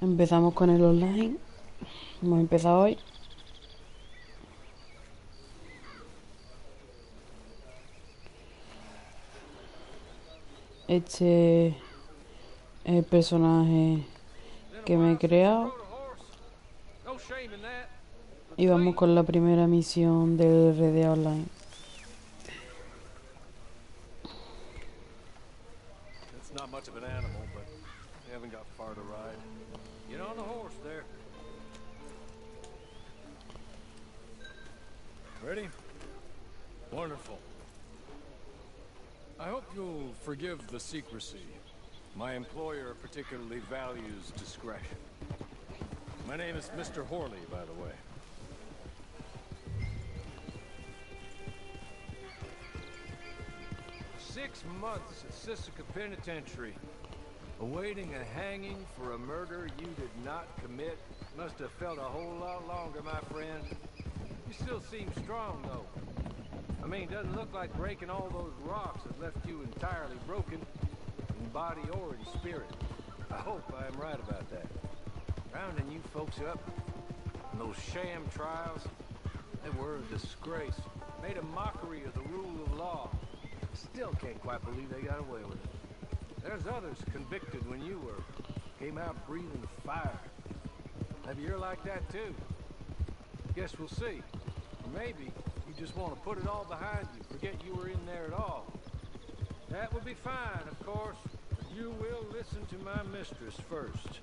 Empezamos con el online. Hemos empezado hoy. Este es el personaje que me he creado. Y vamos con la primera misión del Readdead online. It's not much of an animal, but we haven't got far to ride. Get on the horse there. Ready? Wonderful. I hope you'll forgive the secrecy. My employer particularly values discretion. My name is Mr. Horley, by the way. 6 months at Sisika Penitentiary, awaiting a hanging for a murder you did not commit. Must have felt a whole lot longer, my friend. You still seem strong, though. I mean, doesn't look like breaking all those rocks has left you entirely broken, in body or in spirit. I hope I am right about that. Rounding you folks up, and those sham trials, they were a disgrace. Made a mockery of the rule of law. Still can't quite believe they got away with it. There's others convicted when you were. Came out breathing fire. Maybe you're like that too. Guess we'll see. Or maybe you just want to put it all behind you, forget you were in there at all. That would be fine, of course, but you will listen to my mistress first.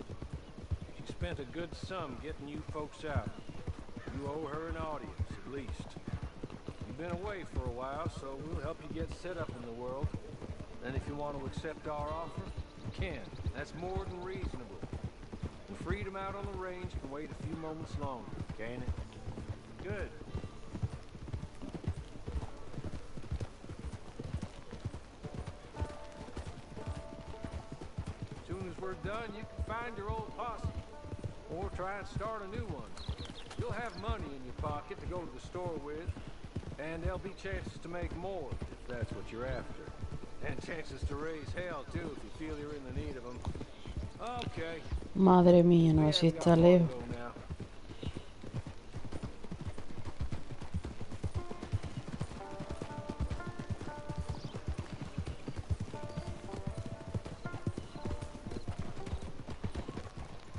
She spent a good sum getting you folks out. You owe her an audience, at least. You've been away for a while, so we'll help you get set up in the world. And if you want to accept our offer, you can. That's more than reasonable. And freedom out on the range can wait a few moments longer, can't it? Good. As soon as we're done, you can find your old posse. Or try and start a new one. You'll have money in your pocket to go to the store with. And there'll be chances to make more, if that's what you're after. And chances to raise hell, too, if you feel you're in the need of them. Okay. Madre mía, no, si está lejos.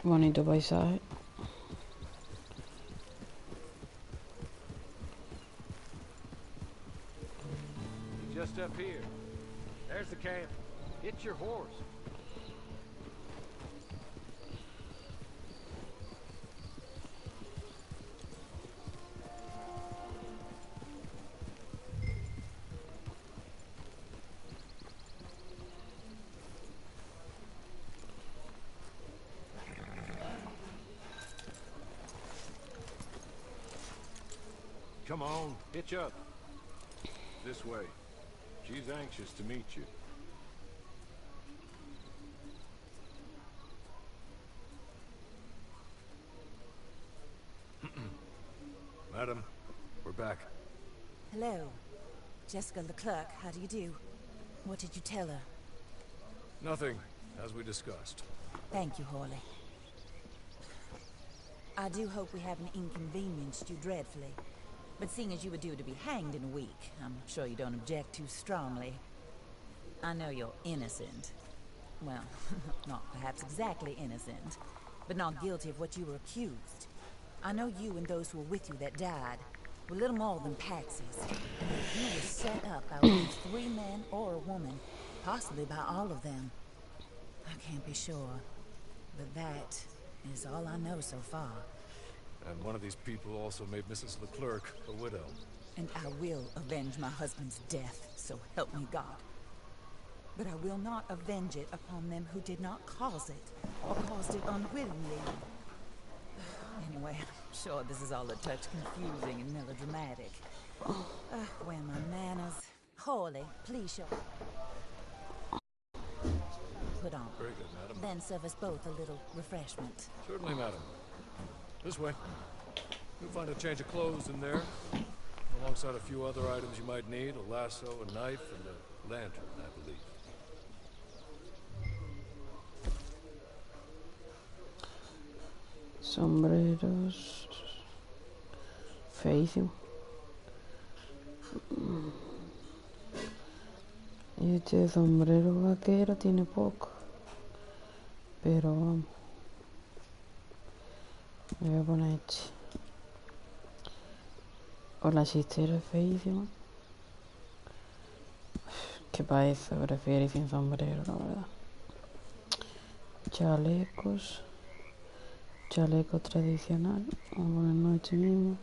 Bonito paisaje. Just up here. There's the camp. Hit your horse. Come on, hitch up. This way. She's anxious to meet you. Madam, we're back. Hello. Jessica Leclerc, how do you do? What did you tell her? Nothing, as we discussed. Thank you, Horley. I do hope we haven't inconvenienced you dreadfully. But seeing as you were due to be hanged in a week, I'm sure you don't object too strongly. I know you're innocent. Well, not perhaps exactly innocent, but not guilty of what you were accused. I know you and those who were with you that died were little more than patsies. You were set up by at least 3 men or a woman, possibly by all of them. I can't be sure, but that is all I know so far. And one of these people also made Mrs. Leclerc a widow. And I will avenge my husband's death, so help me God. But I will not avenge it upon them who did not cause it, or caused it unwittingly. Anyway, I'm sure this is all a touch confusing and melodramatic. Where are my manners? Horley, please show. Put on. Very good, madam. Then serve us both a little refreshment. Certainly, madam. This way. You'll find a change of clothes in there, alongside a few other items you might need, a lasso, a knife, and a lantern, I believe. Sombreros. Feísimo. Y este sombrero vaquero tiene poco. Pero vamos. Me voy a poner este. O la chistera es feísima. Que para eso prefiero ir sin sombrero, la verdad. Chalecos. Chaleco tradicional. Vamos a ponernos este mismo.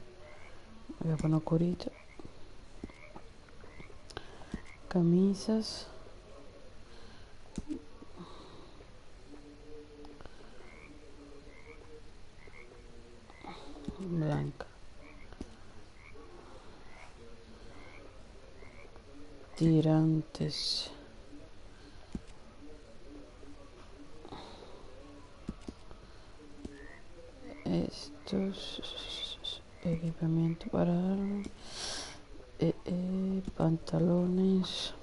Voy a poner curita. Camisas. Blanca. Tirantes. Estos. Equipamiento para armas. Pantalones.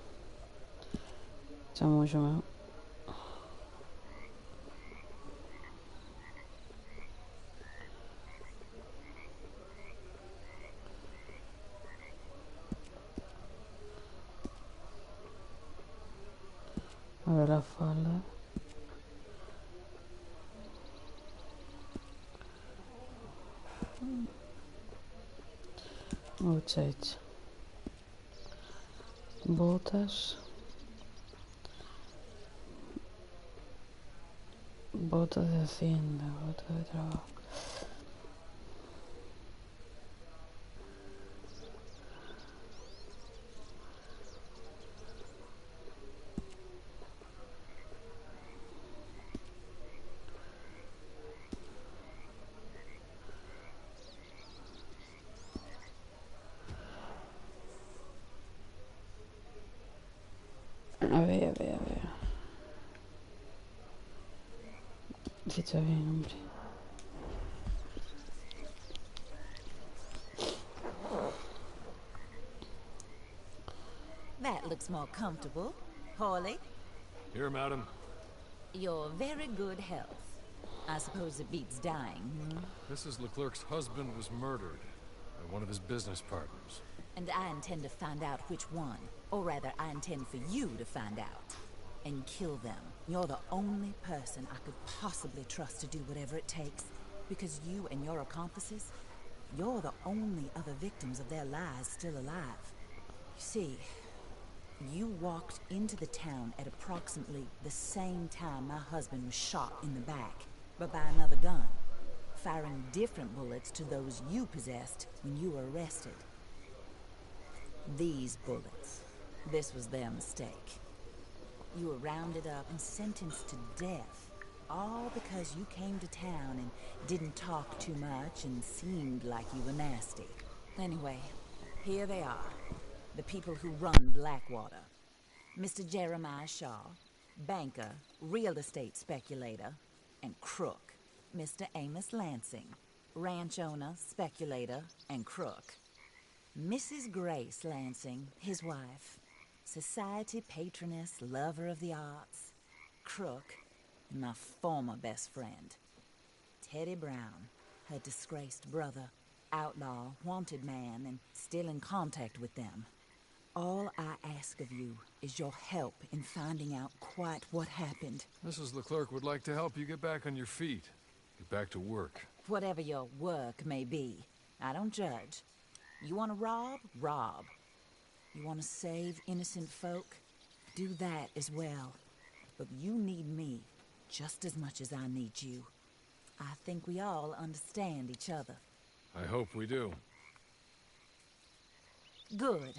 Está mucho mejor. A ver la falda. Muchachos. Botas. Botas de hacienda. Botas de trabajo. A ver. Si está bien, hombre. That looks more comfortable. Hawley, Here, madam. you're very good health. I suppose it beats dying, hmm? Mrs. Leclerc's husband was murdered by one of his business partners. And I intend to find out which one. Or rather, I intend for you to find out. And kill them. You're the only person I could possibly trust to do whatever it takes. Because you and your accomplices, you're the only other victims of their lies still alive. You see, you walked into the town at approximately the same time my husband was shot in the back, but by another gun, firing different bullets to those you possessed when you were arrested. These bullets, this was their mistake. You were rounded up and sentenced to death, all because you came to town and didn't talk too much and seemed like you were nasty. Anyway, here they are, the people who run Blackwater. Mr. Jeremiah Shaw, banker, real estate speculator, and crook. Mr. Amos Lansing, ranch owner, speculator, and crook. Mrs. Grace Lansing, his wife, society patroness, lover of the arts, crook, and my former best friend. Teddy Brown, her disgraced brother, outlaw, wanted man, and still in contact with them. All I ask of you is your help in finding out quite what happened. Mrs. Leclerc would like to help you get back on your feet. Get back to work. Whatever your work may be, I don't judge. You want to rob? Rob. You want to save innocent folk? Do that as well. But you need me just as much as I need you. I think we all understand each other. I hope we do. Good.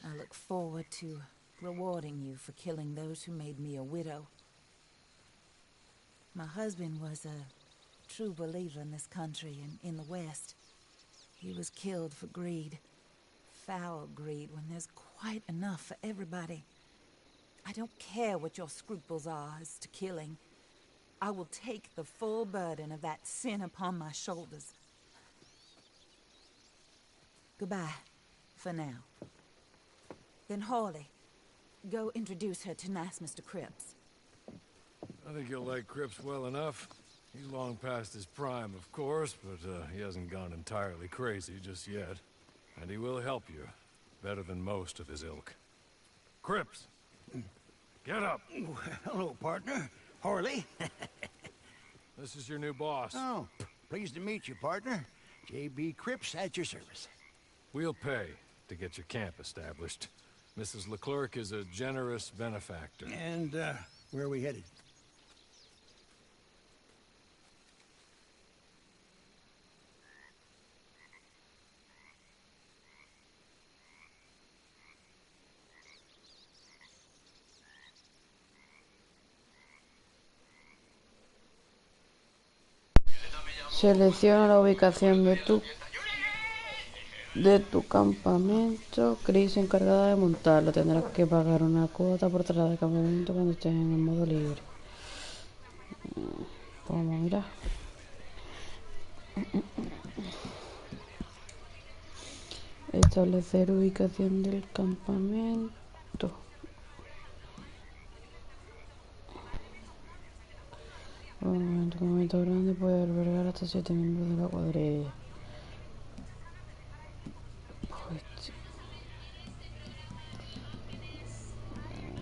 I look forward to rewarding you for killing those who made me a widow. My husband was a true believer in this country and in the West. He was killed for greed. Foul greed when there's quite enough for everybody. I don't care what your scruples are as to killing. I will take the full burden of that sin upon my shoulders. Goodbye, for now. Then Hawley, go introduce her to nice Mr. Cripps. I think you'll like Cripps well enough. He's long past his prime, of course, but he hasn't gone entirely crazy just yet. And he will help you, better than most of his ilk. Cripps! Get up! Hello, partner. Harley. This is your new boss. Oh, pleased to meet you, partner. J.B. Cripps at your service. We'll pay to get your camp established. Mrs. Leclerc is a generous benefactor. And, where are we headed? Selecciona la ubicación de tu campamento. Chris encargada de montarlo. Tendrás que pagar una cuota por trasladar el campamento cuando estés en el modo libre. Vamos a mirar. Establecer ubicación del campamento. Un campamento grande puede albergar hasta 7 miembros de la cuadrilla.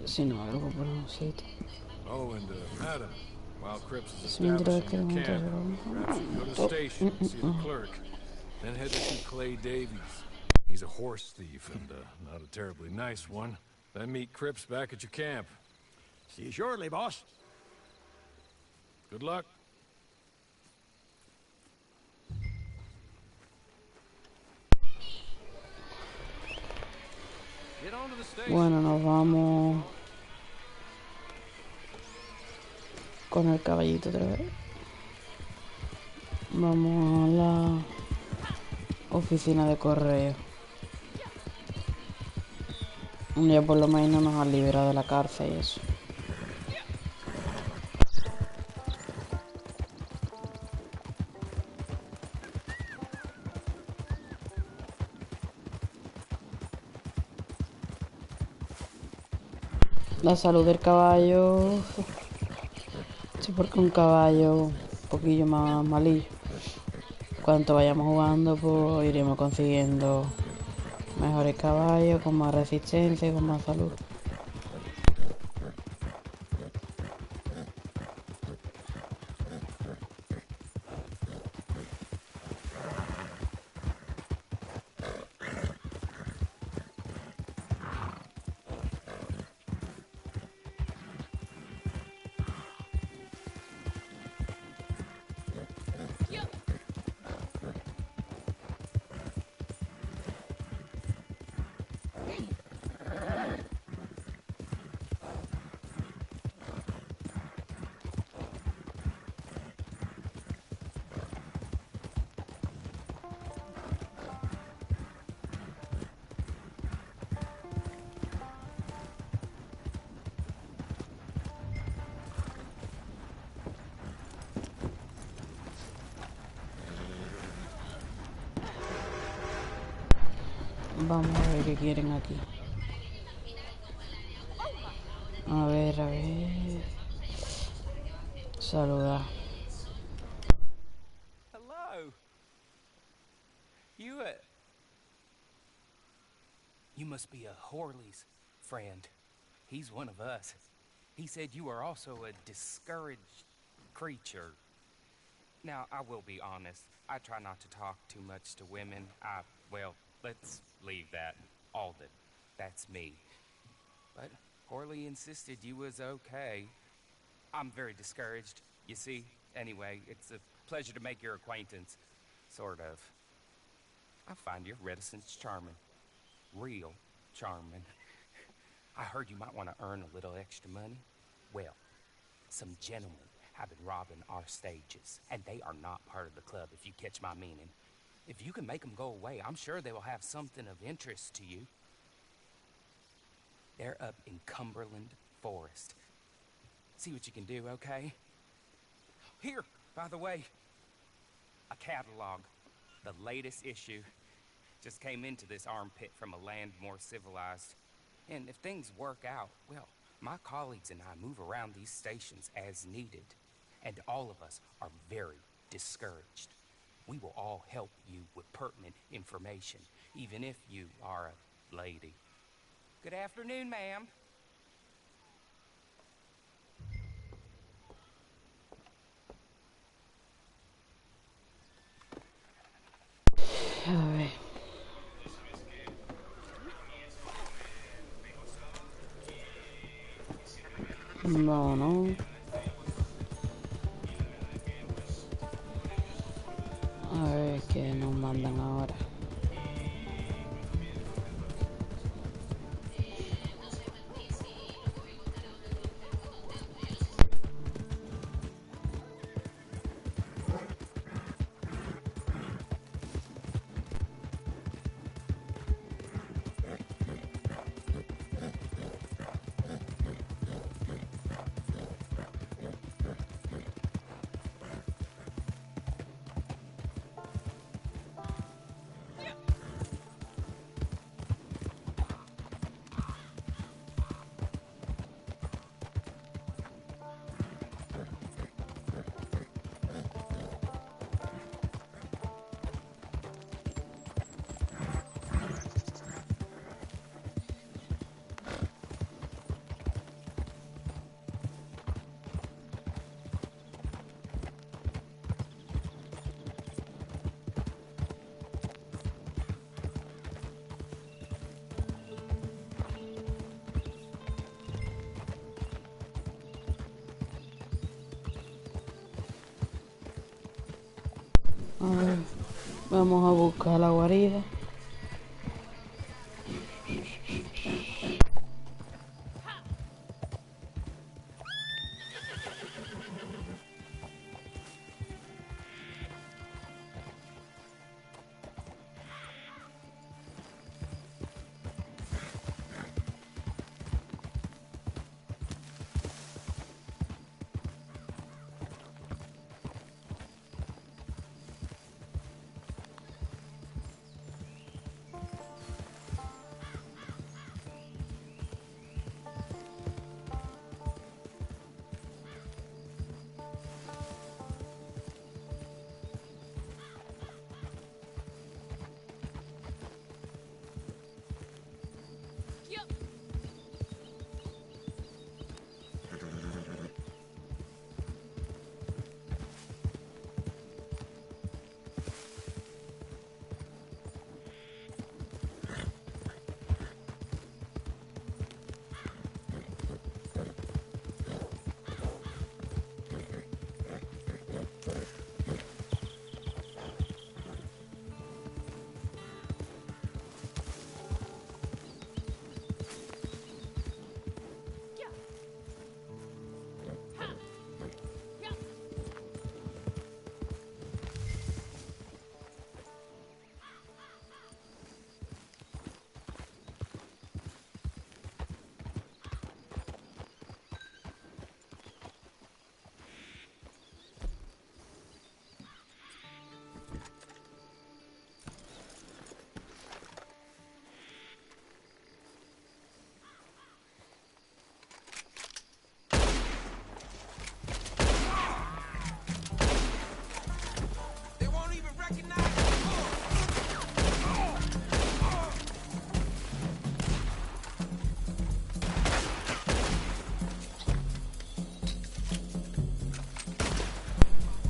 Si no, algo por un sitio. Oh, and Madam, while Cripps is Si me interesa establishing que your camp, perhaps you go to the station and see the monte. clerk. Then head to see Clay Davies. He's a horse thief and not a terribly nice one. Then meet Cripps back at your camp. See you shortly, boss. Good luck. Get on to the station. Bueno, nos vamos con el caballito otra vez. Vamos a la oficina de correo. Ya por lo menos nos han liberado de la cárcel y eso. La salud del caballo. Sí, porque un caballo un poquillo más malillo. Cuanto vayamos jugando, pues iremos consiguiendo mejores caballos, con más resistencia y con más salud. Vamos a ver qué quieren aquí. A ver, a ver. Saludar. Hello. You must be a Horley's friend. He's one of us. He said you are also a discouraged creature. Now, I will be honest. I try not to talk too much to women. Well, let's leave that. That's me. But Horley insisted you was okay. I'm very discouraged, you see. Anyway, it's a pleasure to make your acquaintance. Sort of. I find your reticence charming. Real charming. I heard you might want to earn a little extra money. Well, some gentlemen have been robbing our stages, and they are not part of the club, if you catch my meaning. If you can make them go away, I'm sure they will have something of interest to you. They're up in Cumberland Forest. See what you can do, okay? Here, by the way, a catalog. The latest issue. Just came into this armpit from a land more civilized. And if things work out, well, my colleagues and I move around these stations as needed. and all of us are very discouraged. We will all help you with pertinent information, even if you are a lady. Good afternoon, ma'am. A ver. Bueno. A ver qué nos mandan ahora. A ver, vamos a buscar la guarida.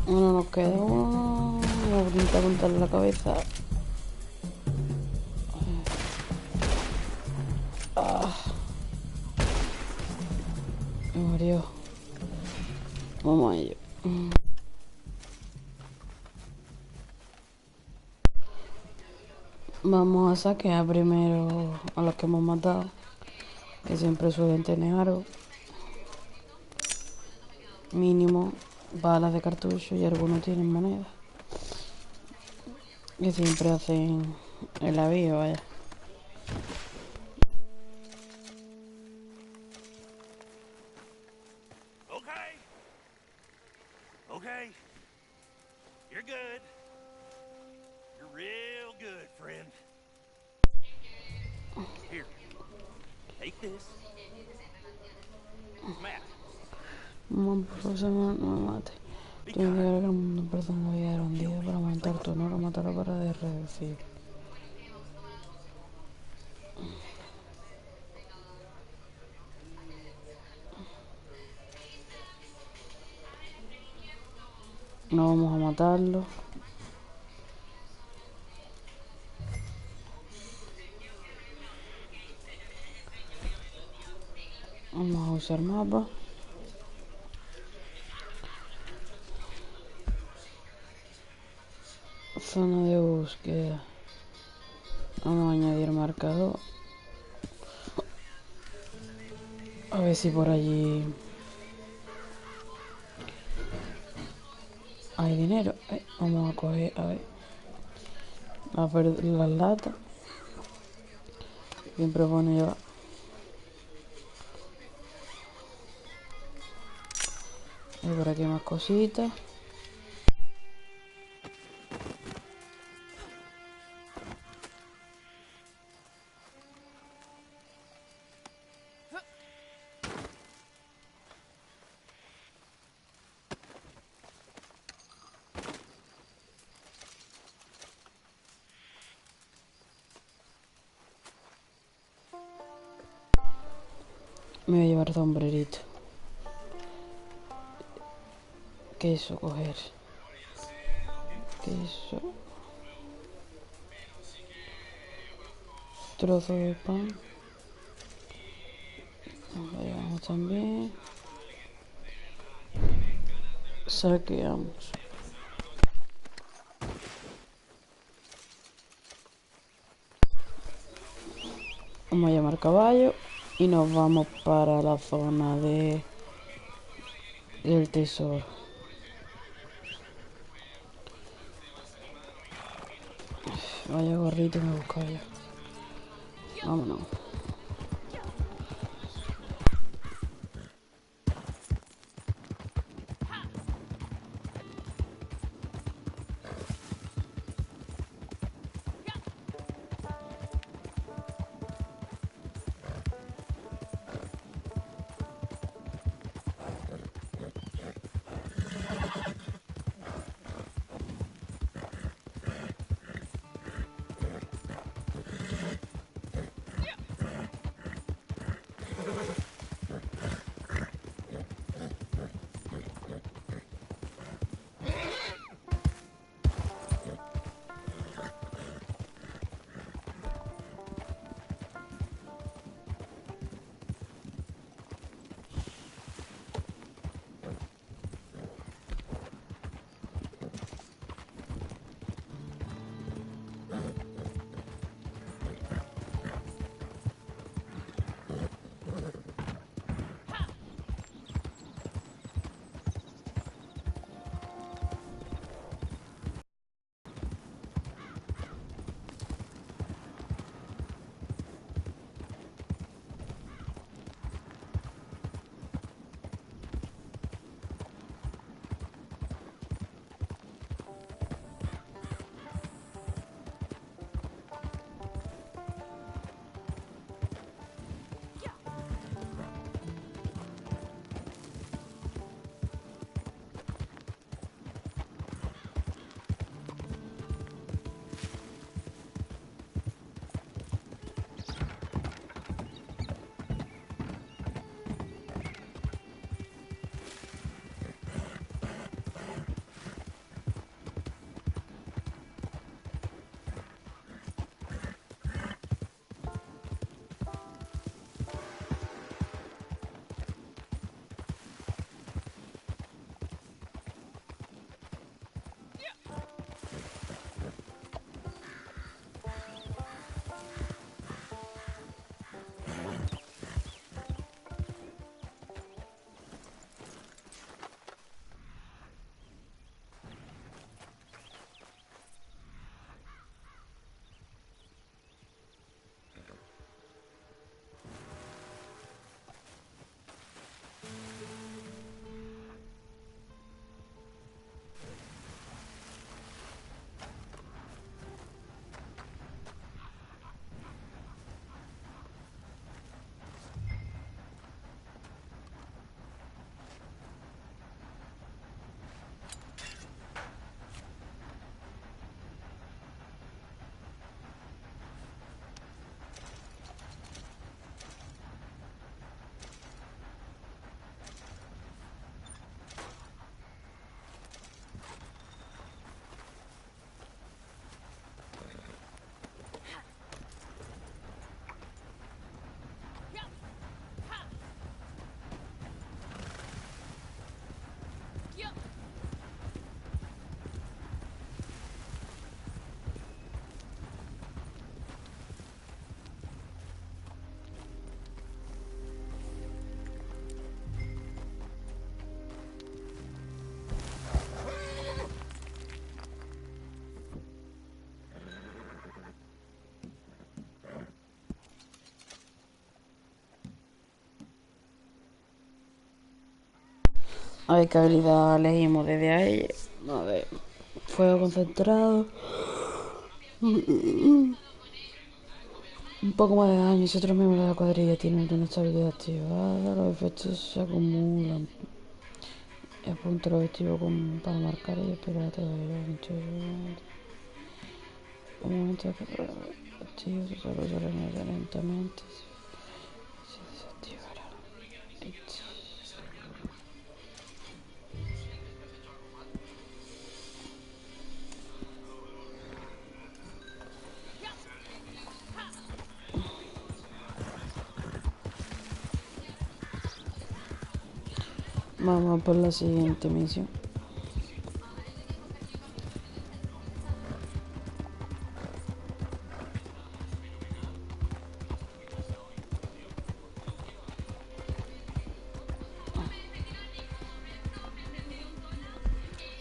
Bueno, nos queda uno. Voy a intentar apuntarle la cabeza. Me murió. Vamos a ello. Vamos a saquear primero a los que hemos matado, que siempre suelen tener aro. Mínimo balas de cartucho y algunos tienen monedas. Que siempre hacen el avío, vaya. Okay. Okay. You're good. You're real good, friend. Here. Take this. Matt. Por favor, no me mate. Be Tú me kind. digas que el mundo en persona debía era un día para matar tu honor o matarlo para decir. No vamos a matarlo. Vamos a usar mapa. Zona de búsqueda. Vamos a añadir marcador. A ver si por allí hay dinero. Vamos a coger, a ver. A ver las latas. Siempre bueno llevar. Y por aquí más cositas. Me voy a llevar sombrerito. Queso coger. Queso. Trozo de pan. Lo llevamos también. Saqueamos. Vamos a llamar caballo y nos vamos para la zona del tesoro. Vaya gorrito me busca yo. Vámonos. A ver qué habilidad elegimos desde ahí. A ver. Fuego concentrado. Un poco más de daño. Si otros miembros de la cuadrilla tienen una estabilidad activada, los efectos se acumulan. Apunta el objetivo para marcar y esperar todo un momento que activo solo se regenera lentamente. Se desactivará. Vamos por la siguiente misión.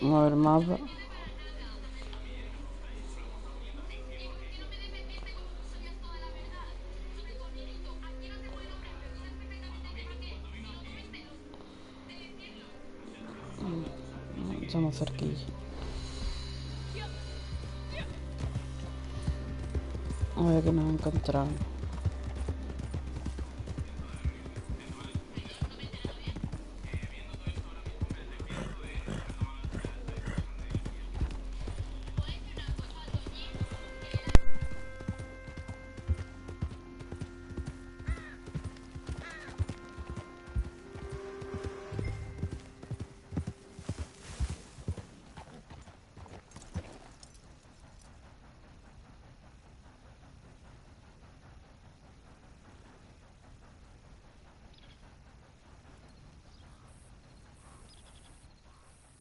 Vamos a ver el mapa. Estamos cerquilla. A ver qué nos encontramos.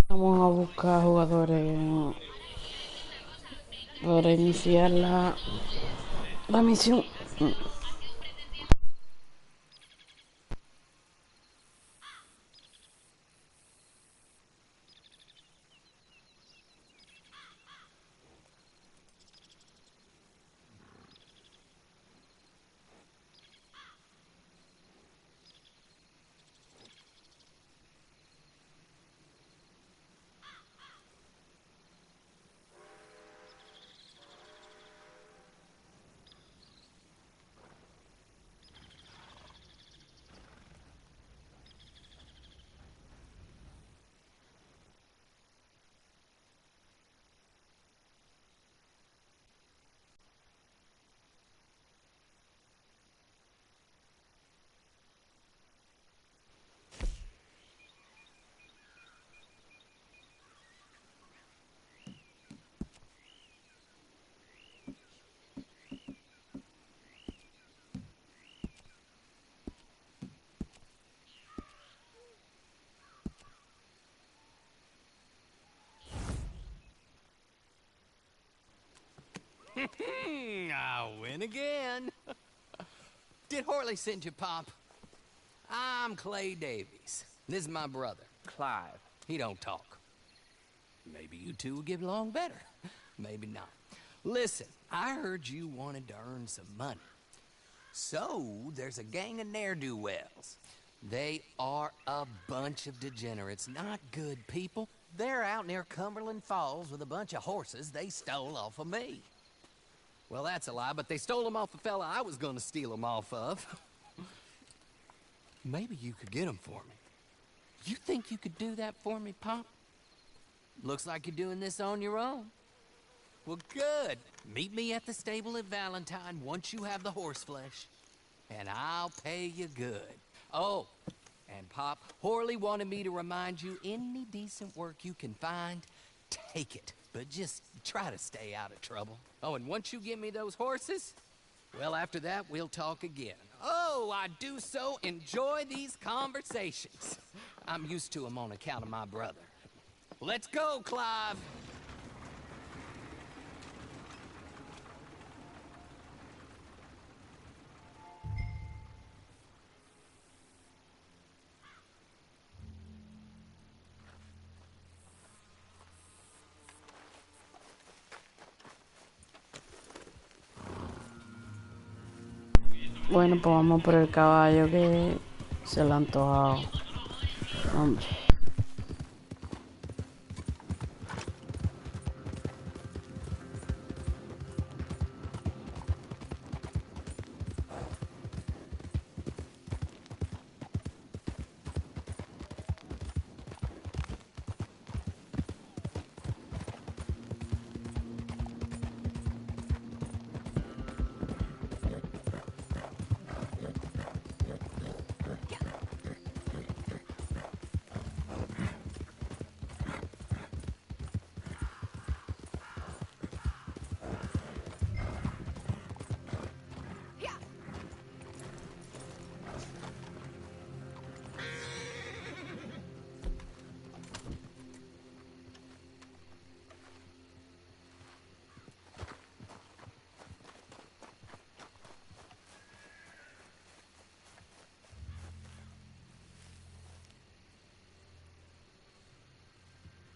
Vamos a buscar jugadores para iniciar la misión. I win again. Did Horley send you, Pop? I'm Clay Davies. This is my brother, Clive. He don't talk. Maybe you two will get along better. Maybe not. Listen, I heard you wanted to earn some money. So, there's a gang of ne'er-do-wells. They are a bunch of degenerates, not good people. They're out near Cumberland Falls with a bunch of horses they stole off of me. Well, that's a lie, but they stole them off the fella I was gonna steal them off of. Maybe you could get them for me. You think you could do that for me, Pop? Looks like you're doing this on your own. Well, good. Meet me at the stable at Valentine once you have the horse flesh, and I'll pay you good. Oh, and Pop, Horley wanted me to remind you, any decent work you can find, take it. But just try to stay out of trouble. Oh, and once you give me those horses, well, after that, we'll talk again. Oh, I do so enjoy these conversations. I'm used to them on account of my brother. Let's go, Clive. Bueno, pues vamos por el caballo que se le ha antojado. Hombre.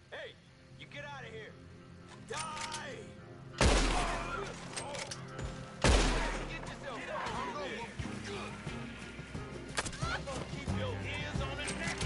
Hey, you get out of here. Die! Get yourself out. I'm gonna keep your ears on his neck.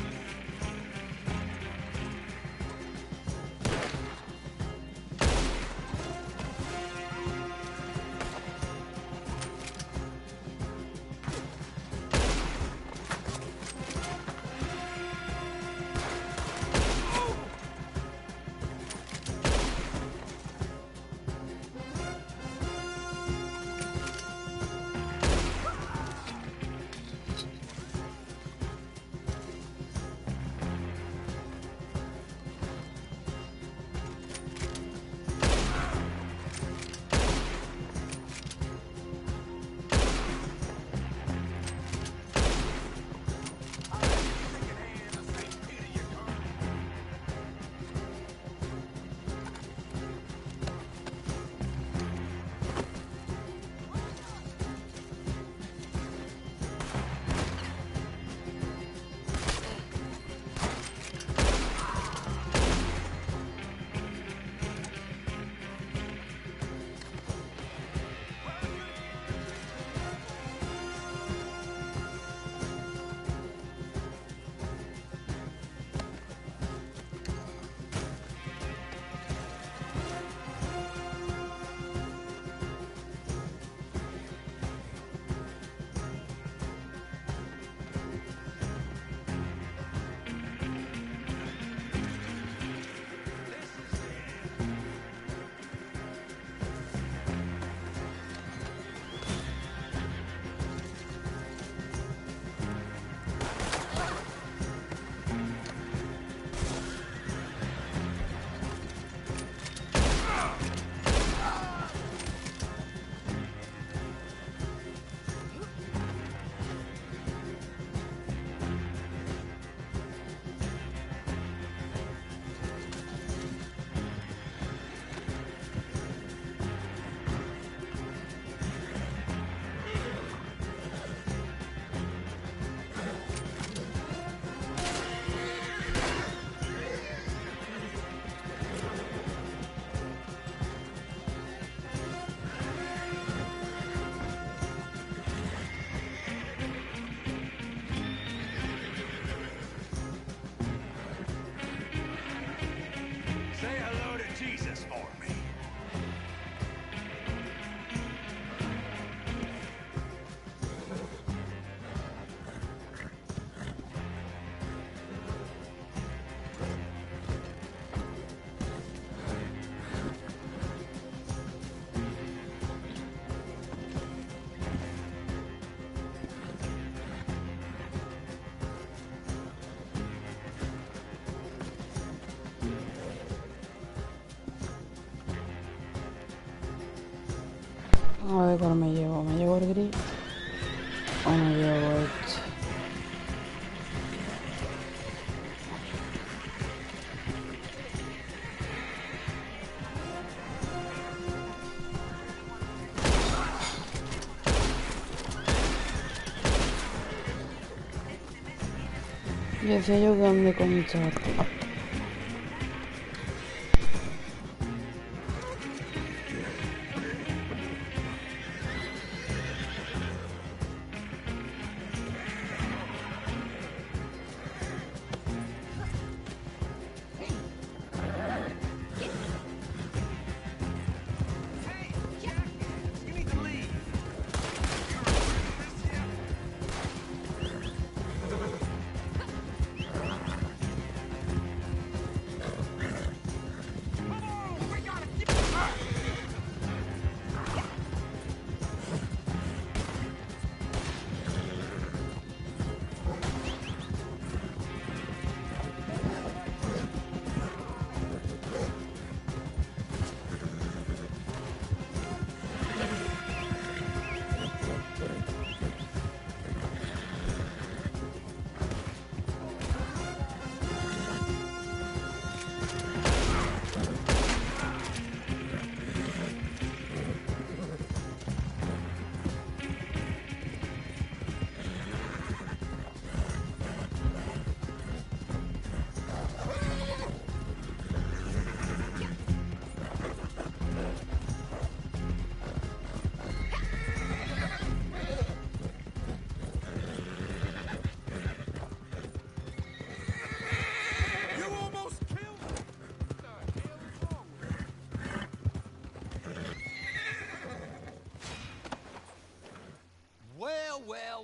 A ver cuál me llevo. ¿Me llevo el gris? ¿O me llevo este? decía yo que ande con mi chat.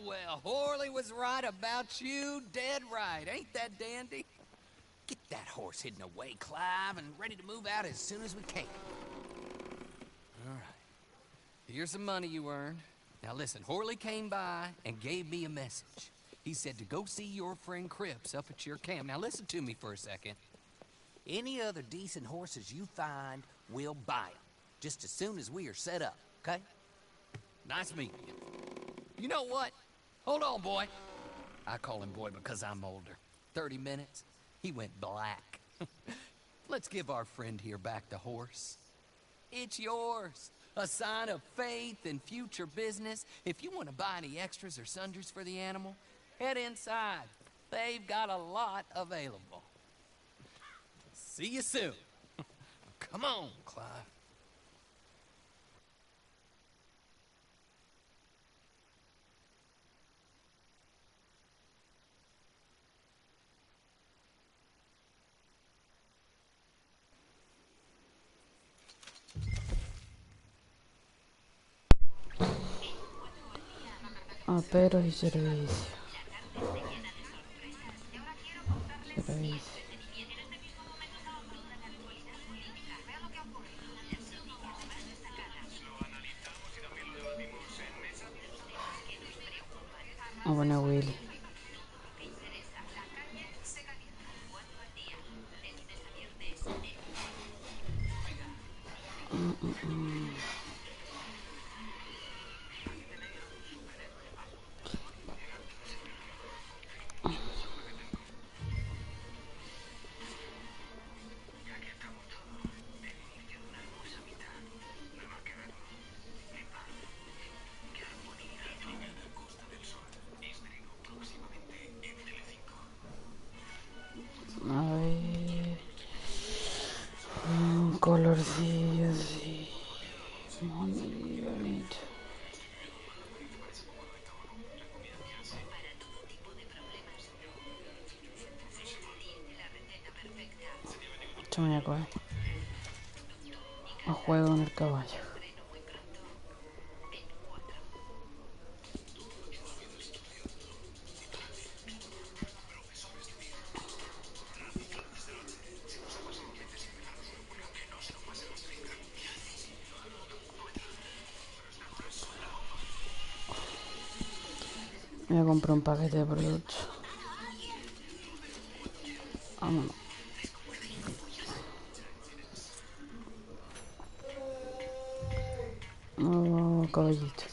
Well, Horley was right about you, dead right. Ain't that dandy? Get that horse hidden away, Clive, and ready to move out as soon as we can. All right. Here's some money you earned. Now listen, Horley came by and gave me a message. He said to go see your friend Cripps up at your camp. Now listen to me for a second. Any other decent horses you find, we'll buy them. Just as soon as we are set up, okay? Nice meeting you. You know what? Hold on, boy. I call him boy because I'm older. 30 minutes, he went black. Let's give our friend here back the horse. It's yours. A sign of faith and future business. If you want to buy any extras or sundries for the animal, head inside. They've got a lot available. See you soon. Come on, Clive. Aperos y servicio. Servicio. Ah, bueno, Willy. A ver. Un colorcillo así. Muy bonito. Esto me voy a coger. A juego en el caballo. Me voy a comprar un paquete de productos. Vámonos. Oh, caballito.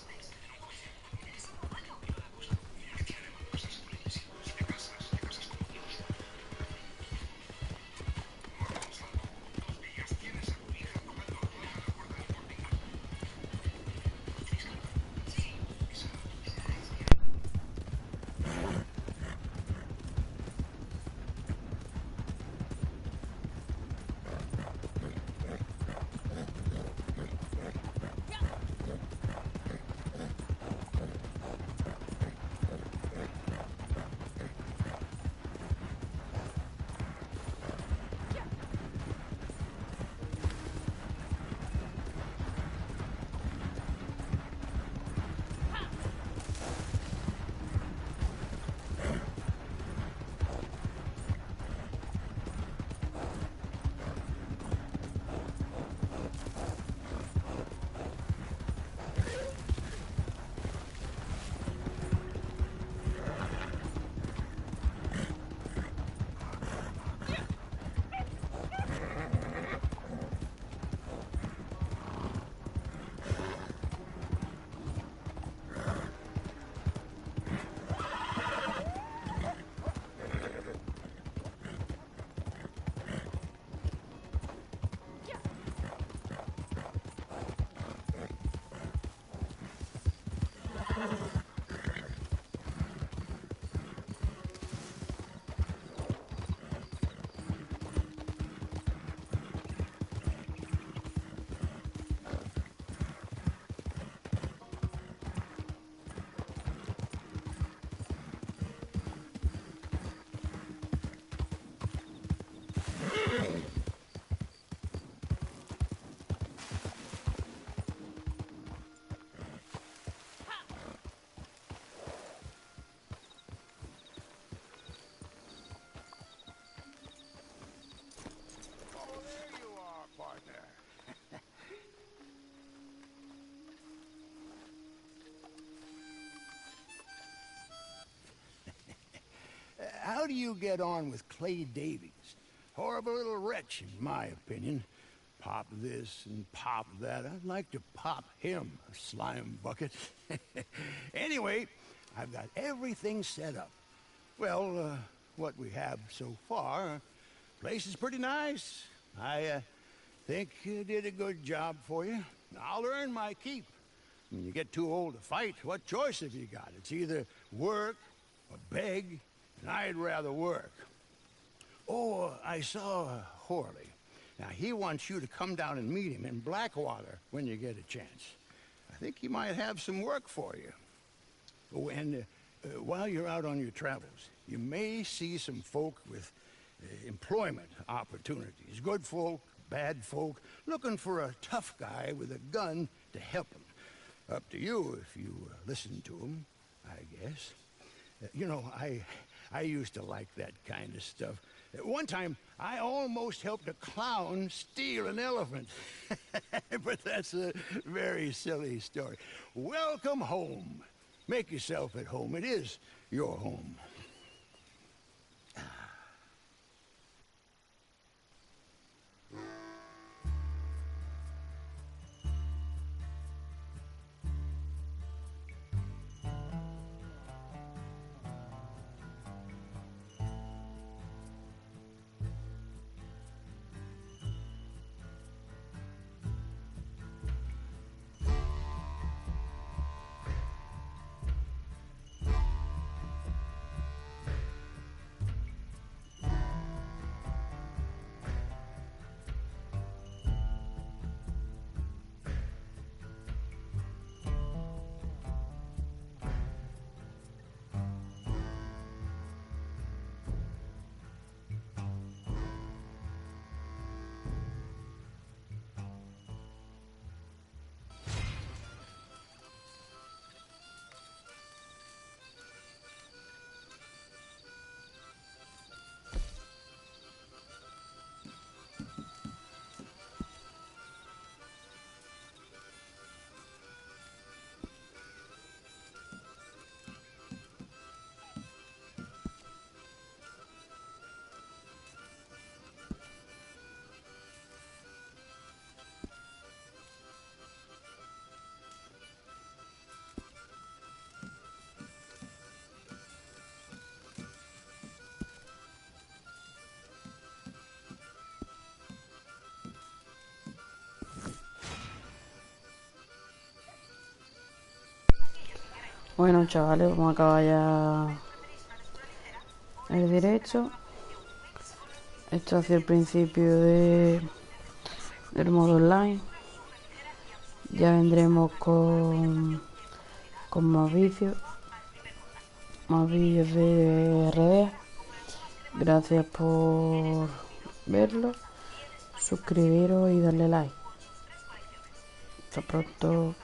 you get on with Clay Davies? Horrible little wretch, in my opinion. Pop this and pop that. I'd like to pop him, a slime bucket. Anyway, I've got everything set up. Well, what we have so far, place is pretty nice. I think you did a good job for you. I'll earn my keep. When you get too old to fight, what choice have you got? It's either work or beg, and I'd rather work. Oh, I saw Horley. Now, he wants you to come down and meet him in Blackwater when you get a chance. I think he might have some work for you. Oh, and while you're out on your travels, you may see some folk with employment opportunities. Good folk, bad folk, looking for a tough guy with a gun to help them. Up to you if you listen to them, I guess. You know, I used to like that kind of stuff. One time, I almost helped a clown steal an elephant. But that's a very silly story. Welcome home. Make yourself at home. It is your home. Bueno, chavales, vamos a acabar ya el directo. Esto hacia el principio del modo online. Ya vendremos con más vídeos de Readdead. Gracias por verlo, suscribiros y darle like. Hasta pronto.